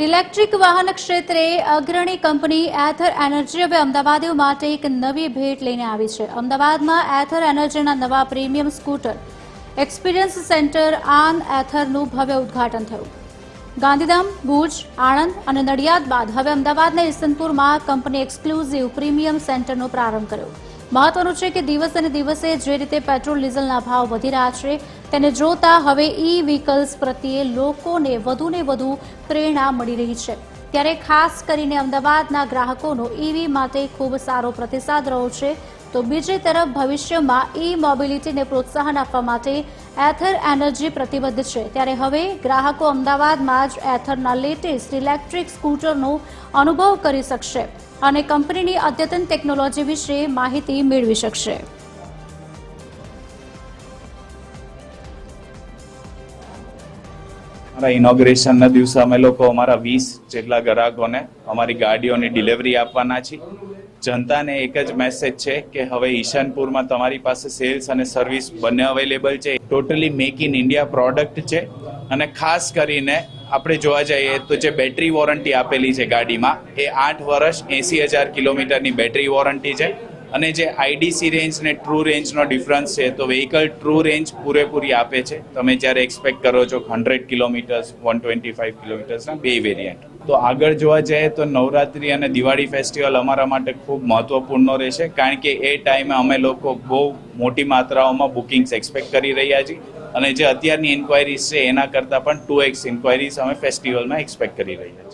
Electric વાહન ક્ષેત્રે અગ્રણી કંપની એથર એનર્જી હવે અમદાવાદીઓ માટે એક નવી ભેટ લઈને આવી છે. અમદાવાદમાં એથર એનર્જીના નવા પ્રીમિયમ સ્કૂટર એક્સપિરિયન્સ સેન્ટર આન એથરનું ભવ્ય ઉદ્ઘાટન થયું. ગાંધીધામ, ભુજ, આણંદ અને નડિયાદ બાદ હવે અમદાવાદના ઈસનપુરમાં કંપની એક્સક્લુઝિવ પ્રીમિયમ સેન્ટરનો પ્રારંભ કર્યો. મહત્વનું છે કે દિવસે ને દિવસે જે રીતે પેટ્રોલ ડીઝલના ભાવ વધી રહ્યા છે તેને જોતા હવે ઈ વ્હીકલ્સ પ્રત્યે લોકોને વધુને વધુ પ્રેરણા મળી રહી છે. ત્યારે ખાસ કરીને અમદાવાદના ગ્રાહકોનો ઈવી માટે ખૂબ સારો પ્રતિસાદ રહ્યો છે. તો બીજી તરફ ભવિષ્યમાં ઈ મોબિલિટીને પ્રોત્સાહન આપવા માટે એથર એનર્જી પ્રતિબદ્ધ છે. ત્યારે હવે ગ્રાહકો અમદાવાદમાં જ એથરના લેટેસ્ટ ઇલેક્ટ્રિક સ્કૂટરનો અનુભવ કરી શકશે અને કંપનીની અદ્યતન ટેકનોલોજી વિશે માહિતી મેળવી શકશે. અમારા ઇનોગ્રેશનના દિવસે અમે લોકો અમારા 20 જેટલા ગ્રાહકોને અમારી ગાડીઓની ડિલિવરી આપવાના છીએ. જનતાને એક જ મેસેજ છે કે હવે ઈશાનપુરમાં તમારી પાસે સેલ્સ અને સર્વિસ બંને અવેલેબલ છે. Totally make in India product છે અને ખાસ કરીને આપણે જોવા જઈએ તો જે બેટરી વોરંટી આપેલી છે ગાડીમાં એ 8 વર્ષ 80,000 કિલોમીટરની બેટરી વોરંટી છે. અને જે આઈડીસી રેન્જ ને ટ્રુ રેન્જનો ડિફરન્સ છે તો વ્હીકલ ટ્રુ રેન્જ પૂરેપૂરી આપે છે. તમે જ્યારે એક્સપેક્ટ કરો છો 100 કિલોમીટર્સ 125 કિલોમીટર્સના બે વેરિયન્ટ. તો આગળ જોવા જઈએ તો નવરાત્રી અને દિવાળી ફેસ્ટિવલ અમારા માટે ખૂબ મહત્વપૂર્ણ રહેશે, કારણ કે એ ટાઈમે અમે લોકો બહુ મોટી માત્રાઓમાં બુકિંગ્સ એક્સપેક્ટ કરી રહ્યા છીએ અને જે અત્યારની ઇન્ક્વાયરીઝ છે એના કરતાં પણ 2x ઇન્ક્વાયરીઝ અમે ફેસ્ટિવલમાં એક્સપેક્ટ કરી રહ્યા છીએ.